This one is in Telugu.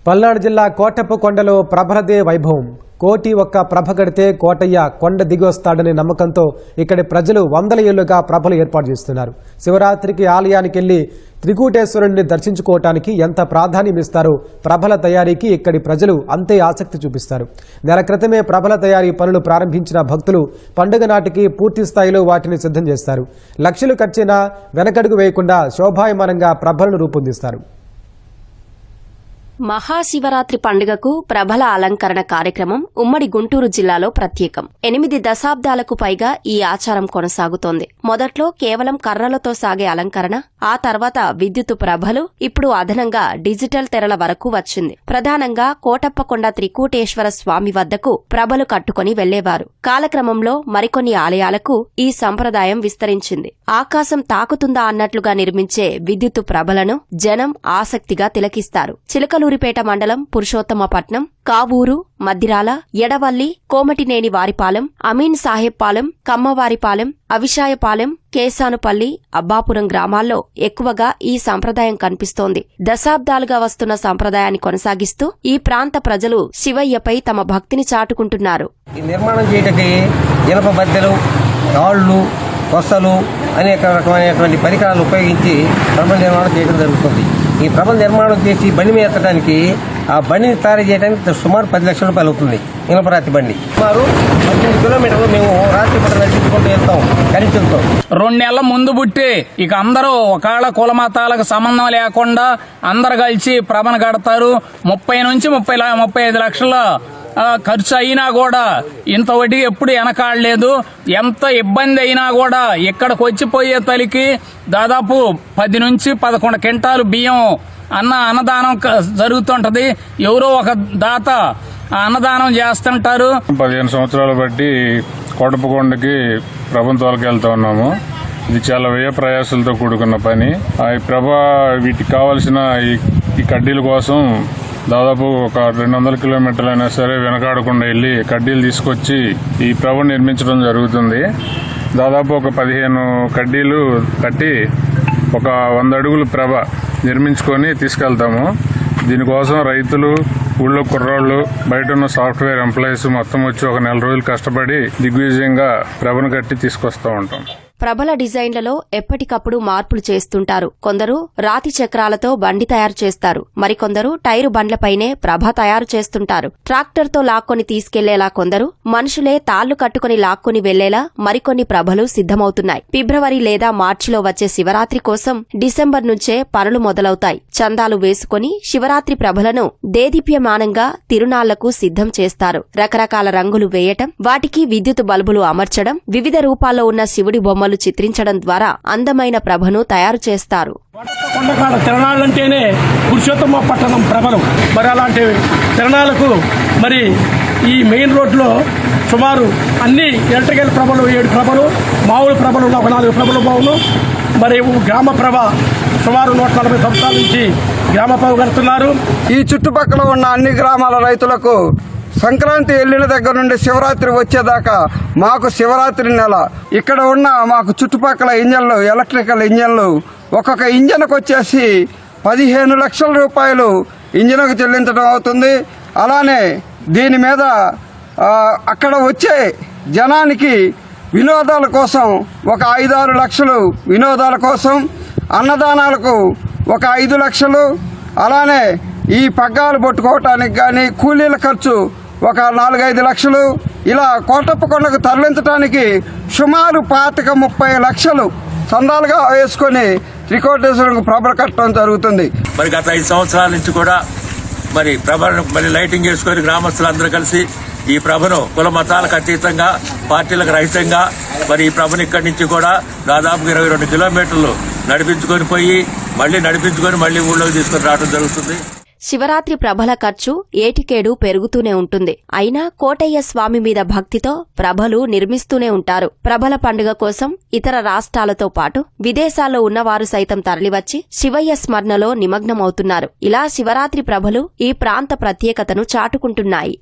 పల్నాడు జిల్లా కోటప్పకొండలో ప్రభలదే వైభవం. కోటి ఒక్క ప్రభ కడితే కోటయ్య కొండ దిగొస్తాడనే నమ్మకంతో ఇక్కడి ప్రజలు వందల ఏళ్లుగా ప్రభలు ఏర్పాటు చేస్తున్నారు. శివరాత్రికి ఆలయానికి వెళ్లి త్రికూటేశ్వరుడిని దర్శించుకోవటానికి ఎంత ప్రాధాన్యం ఇస్తారో ప్రభల తయారీకి ఇక్కడి ప్రజలు అంతే ఆసక్తి చూపిస్తారు. నెల క్రితమే ప్రభల తయారీ పనులు ప్రారంభించిన భక్తులు పండుగ నాటికి పూర్తి స్థాయిలో వాటిని సిద్ధం చేస్తారు. లక్షలు ఖర్చైనా వెనకడుగు వేయకుండా శోభాయమానంగా ప్రభలను రూపొందిస్తారు. మహాశివరాత్రి పండుగకు ప్రభల అలంకరణ కార్యక్రమం ఉమ్మడి గుంటూరు జిల్లాలో ప్రత్యేకం. 8 దశాబ్దాలకు పైగా ఈ ఆచారం కొనసాగుతోంది. మొదట్లో కేవలం కర్రలతో సాగే అలంకరణ, ఆ తర్వాత విద్యుత్తు ప్రభలు, ఇప్పుడు అదనంగా డిజిటల్ తెరల వరకు వచ్చింది. ప్రధానంగా కోటప్పకొండ త్రికూటేశ్వర స్వామి వద్దకు ప్రభలు కట్టుకుని వెళ్లేవారు. కాలక్రమంలో మరికొన్ని ఆలయాలకు ఈ సంప్రదాయం విస్తరించింది. ఆకాశం తాకుతుందా అన్నట్లుగా నిర్మించే విద్యుత్తు ప్రభలను జనం ఆసక్తిగా తిలకిస్తారు. చిలకలూరిపేట మండలం పురుషోత్తమపట్నం, కావూరు, మద్దిరాల, ఎడవల్లి, కోమటినేని వారిపాలెం, అమీన్ సాహెబ్ పాలెం, కమ్మవారిపాలెం, అవిశాయపాలెం, కేశానుపల్లి, అబ్బాపురం గ్రామాల్లో ఎక్కువగా ఈ సంప్రదాయం కనిపిస్తోంది. దశాబ్దాలుగా వస్తున్న సంప్రదాయాన్ని కొనసాగిస్తూ ఈ ప్రాంత ప్రజలు శివయ్యపై తమ భక్తిని చాటుకుంటున్నారు. నిర్మాణం చేయటకి ఇనప బద్దెలు, తాళ్లు, కొసలు అనేక రకమైనటువంటి పరికరాలు ఉపయోగించి ప్రభల నిర్మాణం చేయడం జరుగుతుంది. ఈ ప్రభల నిర్మాణం చేసి బండి మీద ఎత్తడానికి, ఆ బండిని తయారు చేయడానికి సుమారు 10 లక్షల రూపాయలు అవుతుంది. ఇనపరాతి బండి సుమారు 18 కిలోమీటర్లు మేము రాత్రి పూట నడిపించుకుంటూ వెళ్తాం కరెంటుతో. 2 నెలల ముందు పుట్టి ఇక అందరూ ఒకళ్ళ కులమతాలకు సంబంధం లేకుండా అందరు కలిసి ప్రభను కడతారు. 30 నుంచి 35 లక్షల ఖర్చు అయినా కూడా ఇంత వడ్డీ ఎప్పుడు వెనకాడలేదు. ఎంత ఇబ్బంది అయినా కూడా ఇక్కడికి వచ్చిపోయే తలికి దాదాపు 10 నుంచి 11 క్వింటాలు బియ్యం అన్నదానం జరుగుతుంటది. ఎవరో ఒక దాత అన్నదానం చేస్తుంటారు. 15 సంవత్సరాలు బట్టి కోటప్పకొండకి ప్రభుత్వం తోలుకెళ్తా ఉన్నాము. ఇది చాలా వ్యయ ప్రయాసాలతో కూడుకున్న పని. ఈ ప్రభ వీటికి కావాల్సిన ఈ కడ్డీల కోసం దాదాపు ఒక 200 కిలోమీటర్లు అయినా సరే వెనకాడకుండా వెళ్లి కడ్డీలు తీసుకొచ్చి ఈ ప్రభను నిర్మించడం జరుగుతుంది. దాదాపు ఒక 15 కడ్డీలు కట్టి ఒక 100 అడుగులు ప్రభ నిర్మించుకొని తీసుకెళ్తాము. దీనికోసం రైతులు, ఊళ్ళో కుర్రాళ్ళు, బయట ఉన్న సాఫ్ట్వేర్ ఎంప్లాయీస్ మొత్తం వచ్చి ఒక 4 రోజులు కష్టపడి దిగ్విజయంగా ప్రభను కట్టి తీసుకొస్తూ ఉంటాం. ప్రభల డిజైన్లలో ఎప్పటికప్పుడు మార్పులు చేస్తుంటారు. కొందరు రాతి చక్రాలతో బండి తయారు చేస్తారు. మరికొందరు టైరు బండ్లపైనే ప్రభ తయారు చేస్తుంటారు. ట్రాక్టర్తో లాక్కొని తీసుకెళ్లేలా కొందరు, మనుషులే తాళ్లు కట్టుకుని లాక్కొని వెళ్లేలా మరికొన్ని ప్రభలు సిద్ధమవుతున్నాయి. ఫిబ్రవరి లేదా మార్చిలో వచ్చే శివరాత్రి కోసం డిసెంబర్ నుంచే పనులు మొదలవుతాయి. చందాలు వేసుకుని శివరాత్రి ప్రభలను దేదీప్యమానంగా తిరునాళ్లకు సిద్ధం చేస్తారు. రకరకాల రంగులు వేయటం, వాటికి విద్యుత్ బల్బులు అమర్చడం, వివిధ రూపాల్లో ఉన్న శివుడి బొమ్మలు చిత్రించడం ద్వారా అందమైన ప్రభను తయారు చేస్తారు. కొండకాడ తిరణాలంటేనే పురుషోత్తమ పట్టణం ప్రభలు. మరి అలాంటి తిరణాలకు మరి ఈ మెయిన్ రోడ్లో సుమారు అన్ని ఎలక్ట్రికల్ ప్రభలు 7 ప్రభలు, మామూలు ప్రభలు ఒక 4 ప్రభలు బావులు, మరి గ్రామ ప్రభ సుమారు 140 సంవత్సరాల నుంచి గ్రామ ప్రభ కడుతున్నారు. ఈ చుట్టుపక్కల ఉన్న అన్ని గ్రామాల రైతులకు సంక్రాంతి వెళ్ళిన దగ్గర నుండి శివరాత్రి వచ్చేదాకా మాకు శివరాత్రి నెల. ఇక్కడ ఉన్న మాకు చుట్టుపక్కల ఇంజన్లు, ఎలక్ట్రికల్ ఇంజన్లు ఒక్కొక్క ఇంజన్కు వచ్చేసి 15 లక్షల రూపాయలు ఇంజన్కు చెల్లించడం అవుతుంది. అలానే దీని మీద అక్కడ వచ్చే జనానికి వినోదాల కోసం ఒక 5-6 లక్షలు వినోదాల కోసం, అన్నదానాలకు ఒక 5 లక్షలు, అలానే ఈ పగ్గాలు పట్టుకోవటానికి కానీ కూలీల ఖర్చు ఒక 4-5 లక్షలు, ఇలా కోటప్పకొండకు తరలించడానికి సుమారు 25-30 లక్షలు చందాలుగా వేసుకొని త్రికోటేశ్వరునికి ప్రభలు కట్టడం జరుగుతుంది. మరి గత 5 సంవత్సరాల నుంచి కూడా మరి ప్రభను మరి లైటింగ్ చేసుకుని గ్రామస్తులందరూ కలిసి ఈ ప్రభను కుల మతాలకు అతీతంగా, పార్టీలకు రహితంగా మరి ఈ ప్రభను ఇక్కడి నుంచి కూడా దాదాపు 22 కిలోమీటర్లు నడిపించుకొని పోయి మళ్లీ ఊళ్ళోకి తీసుకుని రావడం జరుగుతుంది. శివరాత్రి ప్రభల ఖర్చు ఏటికేడు పెరుగుతూనే ఉంటుంది. అయినా కోటయ్య స్వామి మీద భక్తితో ప్రభలు నిర్మిస్తూనే ఉంటారు. ప్రభల పండుగ కోసం ఇతర రాష్ట్రాలతో పాటు విదేశాల్లో ఉన్నవారు సైతం తరలివచ్చి శివయ్య స్మరణలో నిమగ్నమవుతున్నారు. ఇలా శివరాత్రి ప్రభలు ఈ ప్రాంత ప్రత్యేకతను చాటుకుంటున్నాయి.